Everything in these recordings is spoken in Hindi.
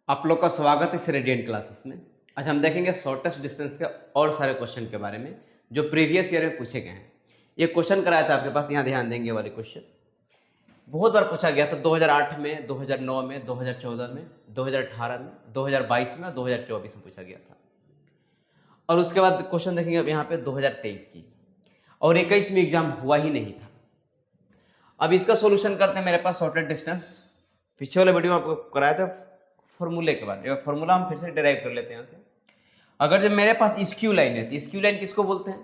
आप लोग का स्वागत है इस रेडियंट क्लासेस में। आज हम देखेंगे शॉर्टेस्ट डिस्टेंस के और सारे क्वेश्चन के बारे में जो प्रीवियस ईयर में पूछे गए हैं। ये क्वेश्चन कराया था आपके पास, यहाँ ध्यान देंगे वाले क्वेश्चन बहुत बार पूछा गया था 2008 में, 2009 में, 2014 में, 2018 में, 2022 में और 2024 में पूछा गया था। और उसके बाद क्वेश्चन देखेंगे अब यहाँ पे 2023 की, और 21 में एग्जाम हुआ ही नहीं था। अब इसका सोल्यूशन करते हैं। मेरे पास शॉर्टेस्ट डिस्टेंस पीछे वाले वीडियो में आपको कराया था फॉर्मूले के बारे में। फॉर्मूला हम फिर से डिराइव कर लेते हैं यहाँ से। अगर जब मेरे पास स्क्यू लाइन है तो स्क्यू लाइन किसको बोलते हैं?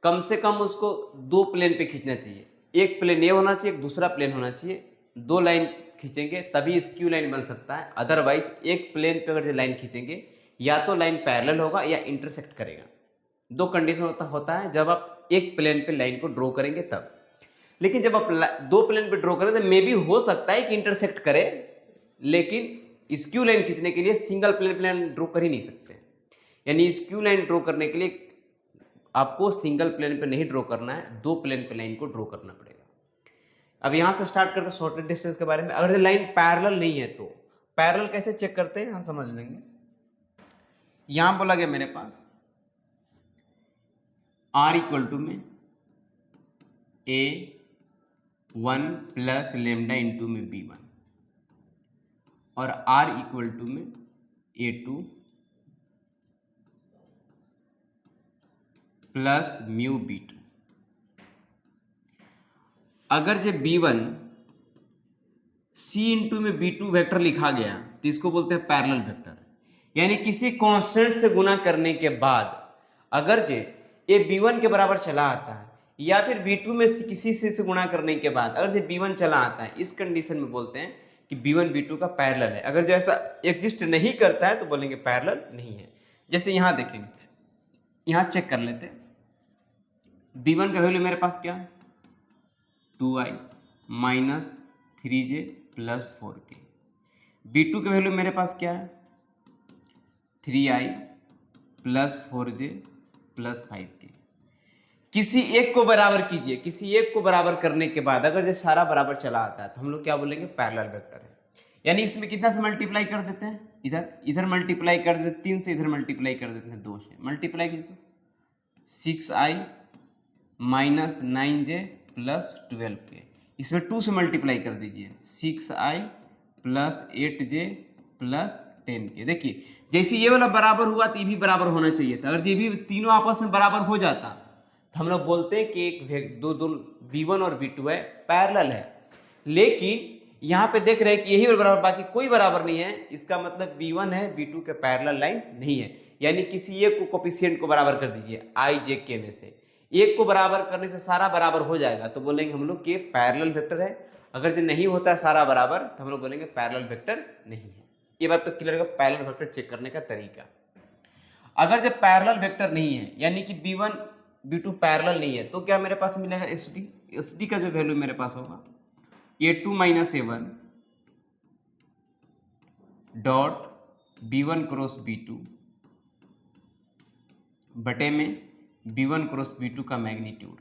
कम से कम उसको दो प्लेन पे खींचना चाहिए। एक प्लेन ये होना चाहिए, एक दूसरा प्लेन होना चाहिए। दो लाइन खींचेंगे तभी स्क्यू लाइन बन सकता है। अदरवाइज एक प्लेन पे अगर जो लाइन खींचेंगे या तो लाइन पैरेलल होगा या इंटरसेक्ट करेगा। दो कंडीशन होता है जब आप एक प्लेन पे लाइन को ड्रॉ करेंगे तब। लेकिन जब आप दो प्लेन पे ड्रॉ करें तो मे भी हो सकता है कि इंटरसेक्ट करे, लेकिन स्क्यू लाइन खींचने के लिए सिंगल प्लेन ड्रॉ कर ही नहीं सकते। यानी स्क्यू लाइन ड्रॉ करने के लिए आपको सिंगल प्लेन पे नहीं ड्रॉ करना है, दो प्लेन पे लाइन को ड्रॉ करना पड़ेगा। अब यहां से स्टार्ट करते हैं शॉर्टेस्ट डिस्टेंस के बारे में। अगर लाइन पैरेलल नहीं है तो पैरेलल कैसे चेक करते हैं, हम समझ लेंगे। यहां बोला गया मेरे पास r इक्वल टू में a1 प्लस लेमडा इंटू में b1 और r इक्वल टू में a2 प्लस म्यू b2। अगर जो b1 c इंटू में b2 वेक्टर लिखा गया तो इसको बोलते हैं पैरेलल वेक्टर। यानी किसी कांस्टेंट से गुना करने के बाद अगर जो ये b1 के बराबर चला आता है या फिर b2 में किसी से गुना करने के बाद अगर जो b1 चला आता है, इस कंडीशन में बोलते हैं कि b1 b2 का पैरेलल है। अगर जैसा एग्जिस्ट नहीं करता है तो बोलेंगे पैरेलल नहीं है। जैसे यहां देखेंगे, यहां चेक कर लेते हैं। b1 का वैल्यू मेरे पास क्या है 2i minus 3j plus 4k। b2 का वैल्यू मेरे पास क्या है 3i plus 4j plus 5k। किसी एक को बराबर कीजिए, किसी एक को बराबर करने के बाद अगर जो सारा बराबर चला आता है तो हम लोग क्या बोलेंगे पैरेलल वेक्टर है। यानी इसमें कितना से मल्टीप्लाई कर देते हैं, इधर मल्टीप्लाई कर देते हैं 3 से, इधर मल्टीप्लाई कर देते हैं 2 से। मल्टीप्लाई कीजिए 6i minus 9j plus 12k। इसमें 2 से मल्टीप्लाई कर दीजिए 6i plus 8j plus 10k। देखिए जैसे ये वाला बराबर हुआ तो ये भी बराबर होना चाहिए था। अगर ये भी तीनों आपस में बराबर हो जाता तो हम लोग बोलते हैं कि एक दो b1 और b2 है, पैरेलल है। लेकिन यहाँ पे देख रहे हैं कि यही बराबर, बाकी कोई बराबर नहीं है। इसका मतलब b1 है, b2 के पैरेलल लाइन नहीं है। यानी किसी एक को कोफिशिएंट को बराबर कर दीजिए i j k में से। एक को बराबर करने से सारा बराबर हो जाएगा तो बोलेंगे हम लोग कि पैरेलल वेक्टर है। अगर जो नहीं होता है सारा बराबर तो हम लोग बोलेंगे पैरेलल वेक्टर नहीं है। ये बात तो क्लियर है, पैरेलल वेक्टर चेक करने का तरीका। अगर जब पैरेलल वेक्टर नहीं है यानी कि b1 b2 पैरेलल नहीं है तो क्या मेरे पास मिलेगा sd का जो वैल्यू मेरे पास होगा a2 minus a1 dot b1 cross b2 बटे में b1 क्रॉस b2 का मैग्नीट्यूड।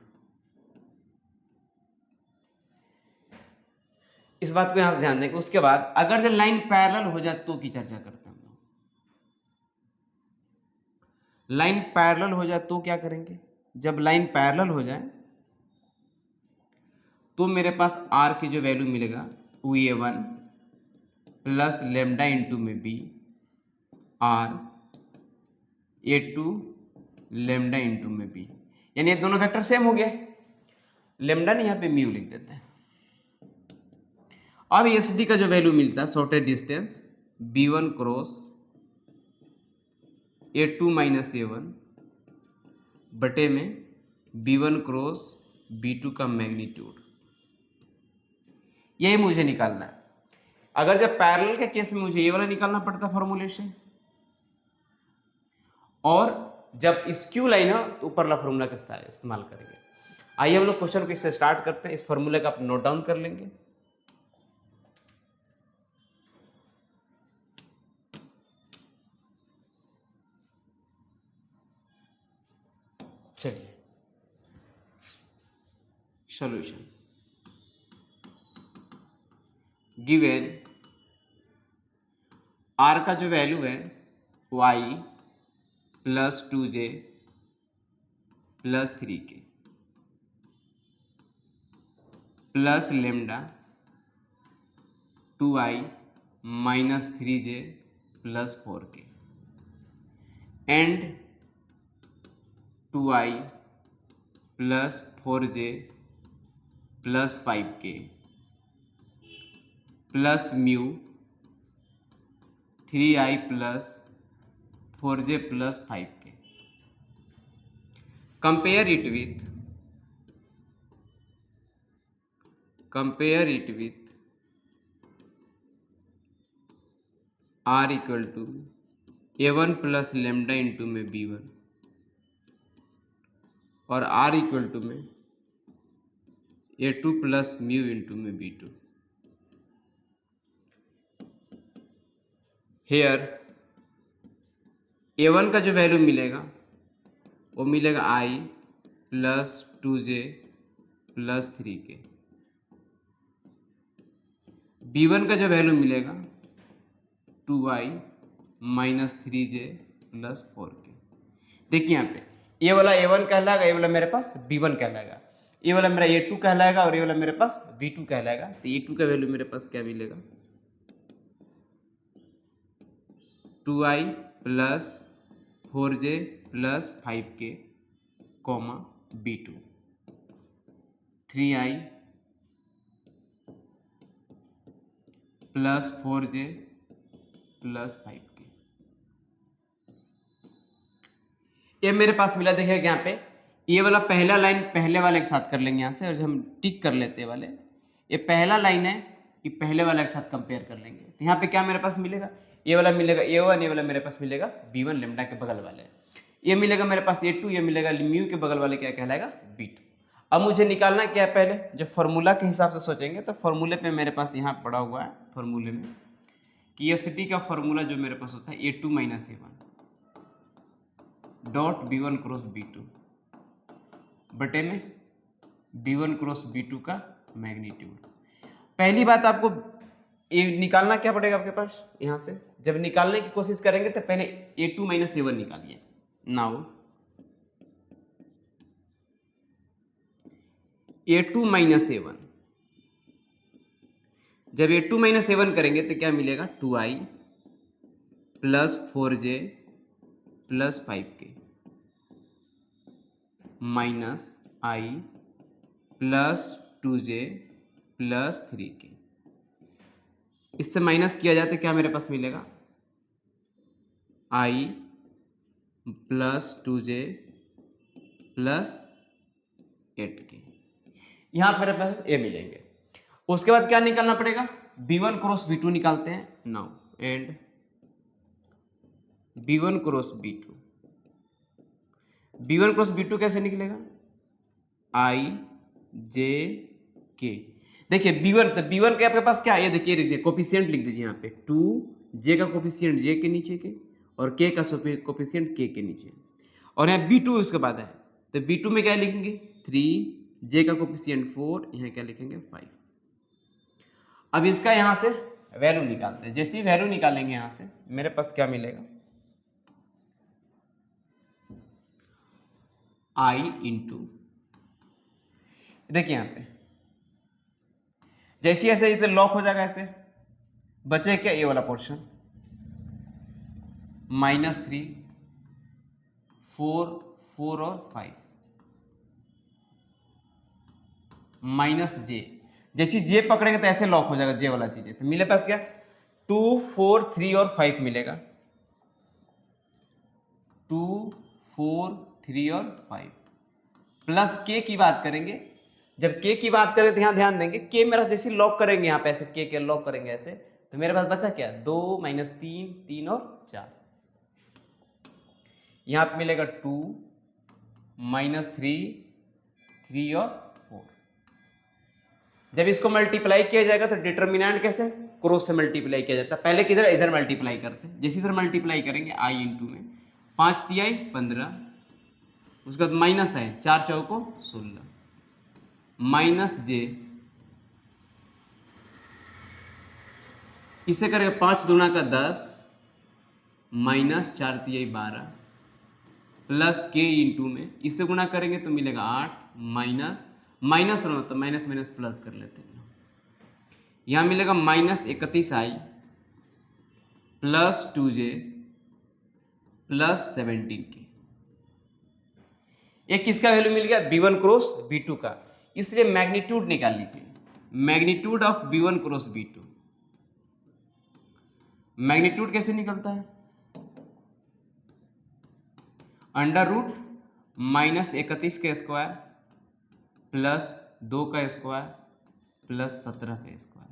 इस बात को यहां से ध्यान देंगे। उसके बाद अगर जो लाइन पैरेलल हो जाए तो की चर्चा करते हैं हम लोग। लाइन पैरेलल हो जाए तो क्या करेंगे, जब लाइन पैरेलल हो जाए तो मेरे पास r की जो वैल्यू मिलेगा वो a1 प्लस लेमडा इंटू में b r a2 lambda into में b। यानी ये दोनों वेक्टर सेम हो गया। लेमडा नहीं, यहाँ पे म्यू लिख देते हैं। अब एस डी का जो वैल्यू मिलता है shortest distance b1 cross a2 minus a1 बटे में b1 क्रॉस b2 का मैग्नीट्यूड, यही मुझे निकालना है। अगर जब पैरेलल के केस में मुझे ये वाला निकालना पड़ता फॉर्मूले से, और जब स्क्यू लाइन हो तो ऊपर वाला फॉर्मूला का इस्तेमाल करेंगे। आइए हम लोग क्वेश्चन को इससे स्टार्ट करते हैं। इस फॉर्मूले का आप नोट डाउन कर लेंगे। चलिए सॉल्यूशन। गिवन आर का जो वैल्यू है y plus 2j plus 3k plus lambda 2i minus 3j plus 4k and 2i plus 4j plus 5k plus mu 3i plus 4j plus 5k. Compare it with r equal to a1 plus lambda into में b1 और r इक्वल टू में a2 प्लस म्यू इंटू में b2. हेयर a1 का जो वैल्यू मिलेगा वो मिलेगा i plus 2j plus 3k. b1 का जो वैल्यू मिलेगा 2i minus 3j plus 4k. देखिए यहाँ पे ये वाला a1 कहलाएगा, ये वाला मेरे पास b1 कहलाएगा, ये वाला मेरा a2 कहलाएगा और ये वाला मेरे पास b2 कहलाएगा. तो a2 का वैल्यू मेरे पास क्या मिलेगा 2i plus 4j plus 5k comma b2 3i plus 4j plus 5k. ये मेरे पास मिला. देखिए यहाँ पे ये वाला पहला लाइन पहले वाले के साथ कर लेंगे यहाँ से, और जब हम टिक कर लेते हैं वाले, ये पहला लाइन है, ये पहले वाले के साथ कंपेयर कर लेंगे. तो यहाँ पे क्या मेरे पास मिलेगा, ये वाला मिलेगा a1, ये वाला मेरे पास मिलेगा b1 लेमडा के बगल वाले, ये मिलेगा मेरे पास a2, ये मिलेगा म्यू के बगल वाले क्या कहलाएगा b2. अब मुझे निकालना क्या है, पहले जो फॉर्मूला के हिसाब से सोचेंगे तो फॉर्मूले पे मेरे पास यहाँ पड़ा हुआ है फॉर्मूले में कि एस टी का फॉर्मूला जो मेरे पास होता है a2 minus a1 dot b1 cross b2 बटे में b1 क्रॉस b2 का मैग्नीट्यूड. पहली बात आपको ये निकालना क्या पड़ेगा आपके पास, यहाँ से जब निकालने की कोशिश करेंगे तो पहले a2 माइनस a1 निकालिए. नाउ a2 माइनस a1, जब a2 माइनस a1 करेंगे तो क्या मिलेगा 2i plus 4j plus 5k minus i plus 2j plus 3k. इससे माइनस किया जाए तो क्या मेरे पास मिलेगा i plus 2j plus 8k. यहाँ मेरे पास ये मिलेंगे. उसके बाद क्या निकालना पड़ेगा, b1 क्रॉस b2 निकालते हैं. Now and b1 cross b2, b1 cross b2 कैसे निकलेगा i j k. देखिए b1, तो b1 के आपके पास क्या है, ये देखिए लिख दीजिए कोफिशिएंट लिख दीजिए यहाँ पे 2, j का कोफिशिएंट j के नीचे के और k का कोफिशिएंट k के नीचे, और यहाँ b2 उसके बाद है. तो b2 में क्या लिखेंगे 3, j का कोफिशिएंट 4, यहाँ क्या लिखेंगे 5. अब इसका यहाँ से वैल्यू निकालते हैं. जैसे ही वैल्यू निकालेंगे यहाँ से मेरे पास क्या मिलेगा i इंटू, देखिए यहाँ पे जैसे ऐसे इधर लॉक हो जाएगा, ऐसे बचे क्या ये वाला पोर्शन -3 4 4 और 5 माइनस j. जैसे j पकड़ेंगे तो ऐसे लॉक हो जाएगा j वाला चीज. तो मिले पास क्या 2 4 3 और 5 मिलेगा 2 4 3 और 5 प्लस k की बात करेंगे. जब k की बात करें तो यहाँ ध्यान देंगे k मेरा जैसे लॉक करेंगे यहाँ पे ऐसे k के लॉक करेंगे ऐसे, तो मेरे पास बचा क्या 2 माइनस 3 3 और 4. यहाँ पे मिलेगा 2 माइनस 3 3 और 4. जब इसको मल्टीप्लाई किया जाएगा तो डिटर्मिनेंट कैसे क्रॉस से मल्टीप्लाई किया जाता है. पहले किधर इधर मल्टीप्लाई करते हैं. जैसे इधर मल्टीप्लाई करेंगे i इंटू में 5 3 15, उसके बाद माइनस है 4 चौको 16 माइनस j, इसे करेंगे 5 दूना का 10 माइनस 4 तिहाई 12 प्लस के इंटू में इससे गुणा करेंगे तो मिलेगा 8 माइनस माइनस रो तो माइनस माइनस प्लस कर लेते हैं। यहाँ मिलेगा minus 31i plus 2j plus 17k। ये किसका वैल्यू मिल गया? b1 क्रॉस b2 का। इसलिए मैग्नीट्यूड निकाल लीजिए, magnitude of b1 cross b2। Magnitude कैसे निकलता है? अंडर रूट माइनस 31 का स्क्वायर प्लस 2 का स्क्वायर प्लस 17 का स्क्वायर।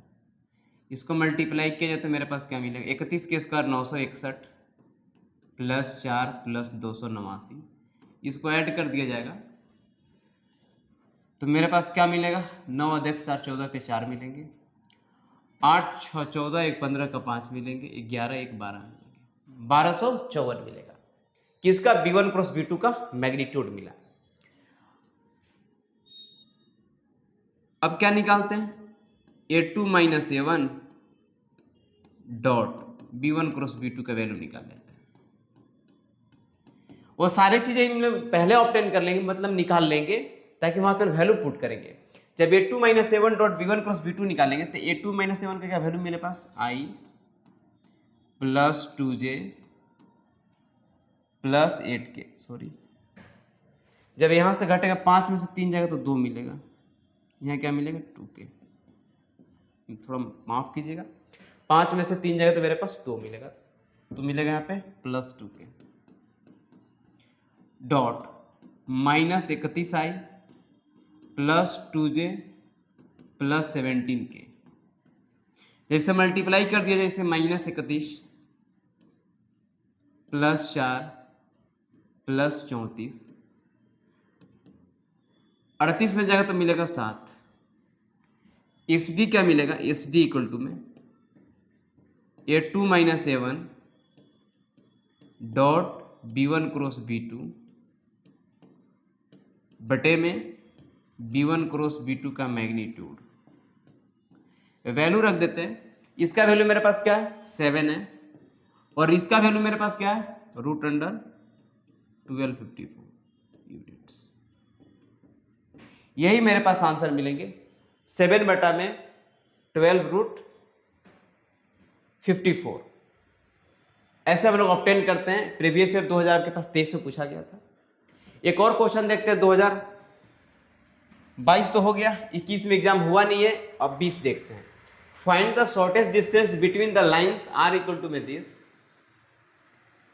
इसको मल्टीप्लाई किया जाए तो मेरे पास क्या मिलेगा? 31 के स्क्वायर 961 प्लस 4 प्लस 289, इसको ऐड कर दिया जाएगा तो मेरे पास क्या मिलेगा? 9 अधिक 4 14 के 4 मिलेंगे, 8 6 14 1 15 का 5 मिलेंगे, 11 1 12 मिलेंगे, 1254 मिलेगा। किसका? b1 क्रॉस b2 का मैग्नीट्यूड मिला। अब क्या निकालते हैं? a2 minus a1 dot b1 cross b2 का वैल्यू निकाल लेते हैं। वो सारी चीजें हम लोग पहले ऑब्टेन कर लेंगे, मतलब निकाल लेंगे, ताकि वहां पर वैल्यू पुट करेंगे। जब a2 minus a1 dot b1 cross b2 निकालेंगे तो a2 माइनस a1 का क्या वैल्यू मेरे पास? i plus 2j plus 8k। Sorry, जब यहां से घटेगा 5 में से 3 जाएगा तो 2 मिलेगा, यहाँ क्या मिलेगा? 2k। थोड़ा माफ कीजिएगा, 5 में से 3 जाएगा तो मेरे पास 2 मिलेगा, तो मिलेगा यहाँ पे plus 2k dot minus 31i plus 2j plus 17k। जैसे मल्टीप्लाई कर दिया, जैसे माइनस 31 प्लस 4 प्लस 34, 38 में जाएगा तो मिलेगा 7। एस डी क्या मिलेगा? एस डी इक्वल टू में a2 minus a1 dot b1 cross b2 बटे में b1 क्रॉस b2 का मैग्नीट्यूड। वैल्यू रख देते हैं। इसका वैल्यू मेरे पास क्या है? 7 है, और इसका वैल्यू मेरे पास क्या है? Root under 1254 units. यही मेरे पास आंसर मिलेंगे, 7 बटा में 12 रूट 54। ऐसे हम लोग ऑब्टेन करते हैं। प्रीवियस ईयर 2000 के पास 23 से पूछा गया था। एक और क्वेश्चन देखते हैं। 2022 तो हो गया, 21 में एग्जाम हुआ नहीं है, अब 20 देखते हैं। Find the shortest distance between the lines r equal to में दिस।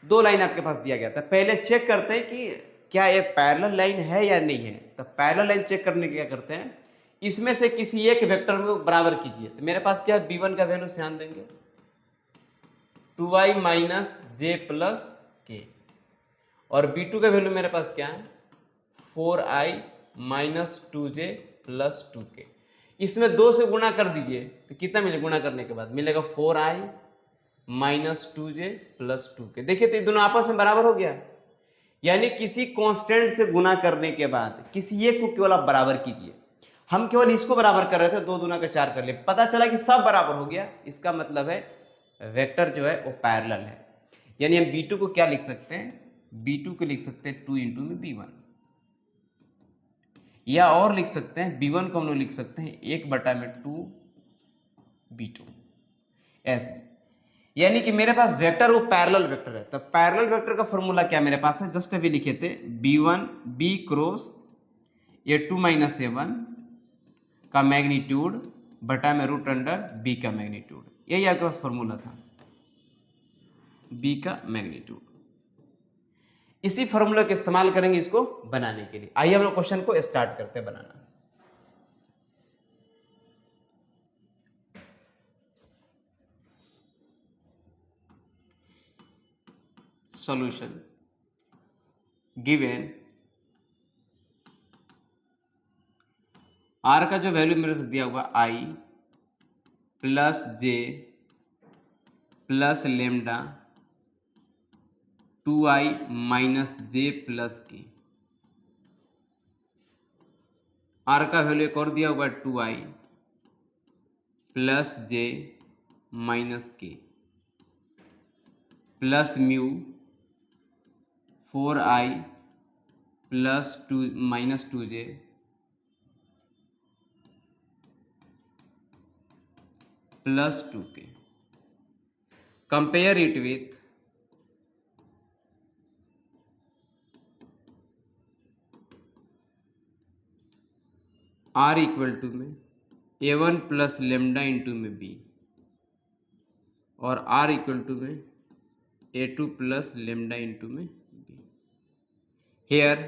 दो लाइन आपके पास दिया गया था। पहले चेक करते हैं कि क्या ये पैरेलल लाइन है या नहीं है। तो पैरेलल लाइन चेक करने के क्या करते हैं, इसमें से किसी एक वेक्टर को बराबर कीजिए। तो मेरे पास क्या है? b1 का वैल्यू ध्यान देंगे 2i माइनस जे प्लस के, और b2 का वैल्यू मेरे पास क्या है? 4i minus 2j plus 2k। इसमें 2 से गुणा कर दीजिए तो कितना मिलेगा? गुणा करने के बाद मिलेगा 4i minus 2j plus 2k। देखिए तो ये दोनों आपस में बराबर हो गया। यानी किसी कांस्टेंट से गुणा करने के बाद किसी एक को केवल आप बराबर कीजिए। हम केवल इसको बराबर कर रहे थे, 2 दूना का 4 कर लिए, पता चला कि सब बराबर हो गया। इसका मतलब है वेक्टर जो है वो पैरेलल है। यानी हम b2 को क्या लिख सकते हैं? b2 को लिख सकते हैं 2 इंटू में b1, या और लिख सकते हैं b1 को हम लोग लिख सकते हैं 1 बटा में 2 b2, ऐसे। यानी कि मेरे पास वेक्टर वो पैरेलल वेक्टर है। तो पैरेलल वेक्टर का फॉर्मूला क्या मेरे पास है? जस्ट अभी लिखे थे, b1 b cross a2 minus a1 का मैग्नीट्यूड बटा में रूट अंडर b का मैग्नीट्यूड। यही आपके पास फॉर्मूला था, b का मैग्नीट्यूड। इसी फॉर्मूला का इस्तेमाल करेंगे इसको बनाने के लिए। आइए हम लोग क्वेश्चन को स्टार्ट करते हैं बनाना। सॉल्यूशन गिवन आर का जो वैल्यू मेरे पास दिया हुआ i plus j plus lambda 2i minus j plus k. R का वैल्यू एक और दिया हुआ है 2i plus j minus k plus mu 4i plus 2 minus 2j plus 2k। Compare it with r equal to में a1 प्लस लेमडा इंटू में b और r इक्वल टू में a2 प्लस लेमडा इंटू में b। हेयर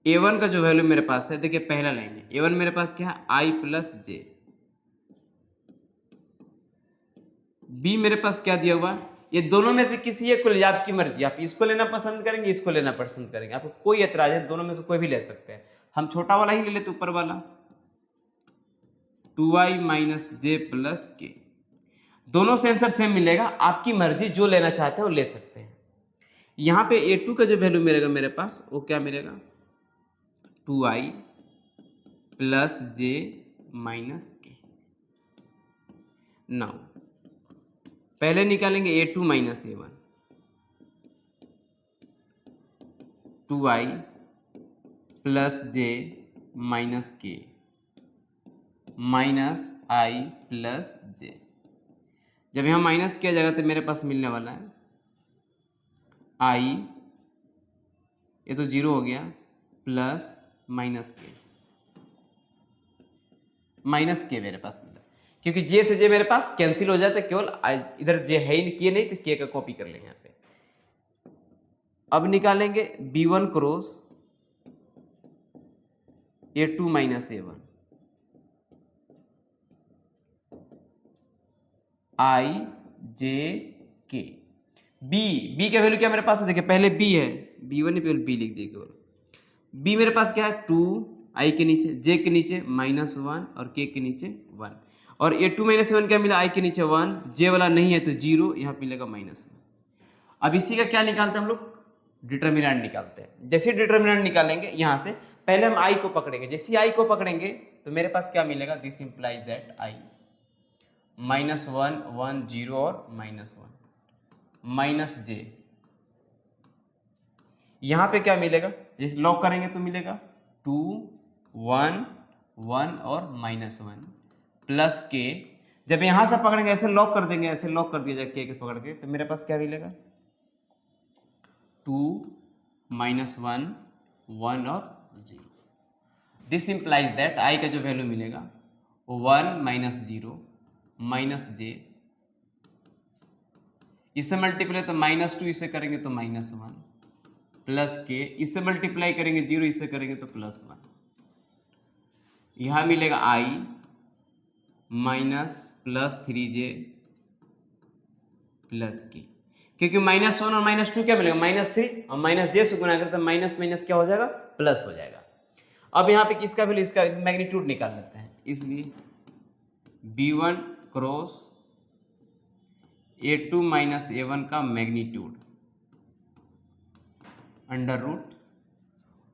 a1 का जो वैल्यू मेरे पास है, देखिए पहला लाइन है, a1 मेरे पास क्या है i प्लस j, b मेरे पास क्या दिया हुआ, ये दोनों में से किसी एक को ले, आपकी मर्जी, आप इसको लेना पसंद करेंगे, इसको लेना पसंद करेंगे, आपको कोई एतराज है, दोनों में से कोई भी ले सकते हैं। हम छोटा वाला ही ले लेते, ऊपर वाला 2i माइनस जे प्लस के। दोनों से आंसर सेम मिलेगा, आपकी मर्जी, जो लेना चाहते हैं वो ले सकते हैं। यहाँ पे a2 का जो वैल्यू मिलेगा मेरे पास, वो क्या मिलेगा 2i plus j minus k. Now पहले निकालेंगे a2 minus a1, 2i plus j minus k minus i plus j. जब यहाँ माइनस किया जाएगा तो मेरे पास मिलने वाला है i, ये तो 0 हो गया, प्लस माइनस के मेरे पास मिला, क्योंकि जे से जे मेरे पास कैंसिल हो जाता है, केवल इधर जे है ही किए नहीं तो के का कॉपी कर लेंगे यहाँ पे। अब निकालेंगे b1 cross a2 minus a1 i j k। b का वैल्यू क्या मेरे पास है, देखिए पहले b है, b1 पहले b लिख दिए केवल। b मेरे पास क्या है 2 i के नीचे, j के नीचे -1 और k के नीचे 1, और a2 माइनस 1 क्या मिला, i के नीचे 1, j वाला नहीं है तो 0, यहाँ मिलेगा -1। अब इसी का क्या निकालते हैं हम लोग, डिटर्मिनेंट निकालते हैं। जैसे डिटर्मिनेंट निकालेंगे यहाँ से पहले हम i को पकड़ेंगे, जैसे i को पकड़ेंगे तो मेरे पास क्या मिलेगा, दिस इंप्लाइज दैट i -1 1 0 और -1 माइनस j। यहाँ पे क्या मिलेगा, जैसे लॉक करेंगे तो मिलेगा 2 1 1 और -1 प्लस k। जब यहाँ से पकड़ेंगे ऐसे लॉक कर देंगे, ऐसे लॉक कर दिया जाए k के पकड़ के, तो मेरे पास क्या मिलेगा 2 -1 1 और 0। दिस इंप्लाइज दैट i का जो वैल्यू मिलेगा 1 -0 माइनस j, इससे मल्टीप्लाई तो -2, इसे करेंगे तो -1 प्लस के, इससे मल्टीप्लाई करेंगे 0, इससे करेंगे तो +1। यहां मिलेगा i minus plus 3j plus के, क्योंकि -1 और -2 क्या मिलेगा -3 और -j से गुना करते माइनस माइनस क्या हो जाएगा, प्लस हो जाएगा। अब यहाँ पे किसका वैल्यू, इसका मैग्नीट्यूड निकाल लेते हैं, इसलिए b1 cross a2 minus a1 का मैग्नीट्यूड अंडर रूट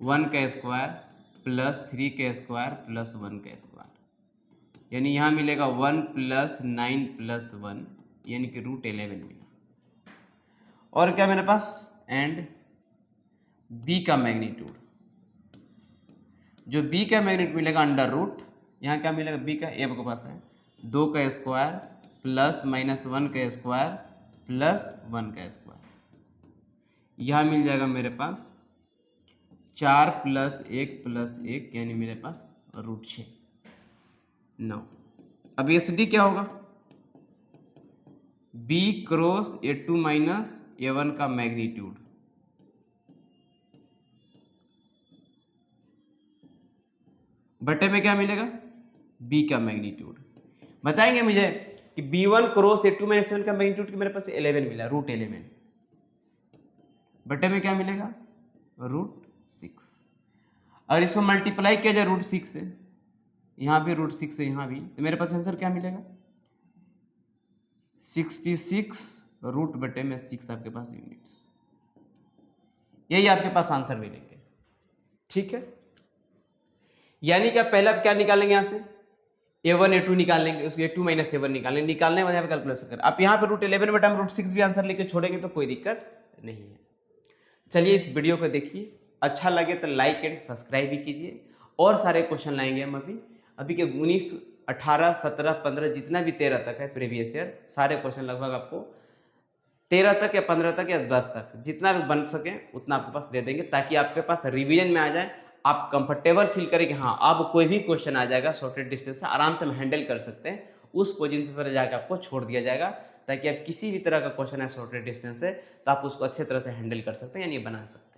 1 का स्क्वायर प्लस 3 का स्क्वायर प्लस 1 का स्क्वायर, यानी यहाँ मिलेगा 1 प्लस 9 प्लस 1, यानी कि √11 मिला। और क्या मेरे पास, एंड b का मैग्नीट्यूड, जो b का मैग्नीट्यूड मिलेगा अंडर रूट, यहाँ क्या मिलेगा b का, a के पास है 2 का स्क्वायर प्लस -1 का स्क्वायर प्लस 1 का स्क्वायर, यह मिल जाएगा मेरे पास 4 प्लस 1 प्लस 1, यानी मेरे पास √6। 9। अब SD क्या होगा, b cross a2 minus a1 का मैग्नीट्यूड बटे में क्या मिलेगा, b का मैग्नीट्यूड। बताएंगे मुझे कि b1 cross a2 minus a1 का मैग्नीट्यूड मेरे पास 11 मिला, √11, बटे में क्या मिलेगा √6। और इसको मल्टीप्लाई किया जाए √6 से, यहाँ भी √6 से यहाँ भी, तो मेरे पास आंसर क्या मिलेगा 66 रूट बटे में 6 आपके पास यूनिट्स, यही आपके पास आंसर मिलेंगे। ठीक है, यानी कि आप पहले आप क्या निकालेंगे यहाँ से, A1 A2 निकाल लेंगे, उसके A2 माइनस A1 निकालने के बाद यहाँ पे कैलकुलेशन कर, आप यहाँ पे √11 बटा √6 भी आंसर लेके छोड़ेंगे तो कोई दिक्कत नहीं है। चलिए इस वीडियो को देखिए, अच्छा लगे तो लाइक एंड सब्सक्राइब भी कीजिए। और सारे क्वेश्चन लाएंगे हम अभी के 19, 18, 17, 15 जितना भी 13 तक है प्रीवियस ईयर, सारे क्वेश्चन लगभग आपको 13 तक या 15 तक या 10 तक जितना भी बन सके उतना आपके पास दे देंगे, ताकि आपके पास रिवीजन में आ जाए, आप कंफर्टेबल फील करें कि हाँ अब कोई भी क्वेश्चन आ जाएगा शॉर्टेड डिस्टेंस से, आराम से हम हैंडल कर सकते हैं, उस पोजीशन पर जाकर आपको छोड़ दिया जाएगा, ताकि आप किसी भी तरह का क्वेश्चन है शॉर्टेड डिस्टेंस से तो आप उसको अच्छे तरह से हैंडल कर सकते हैं यानी बना सकते हैं।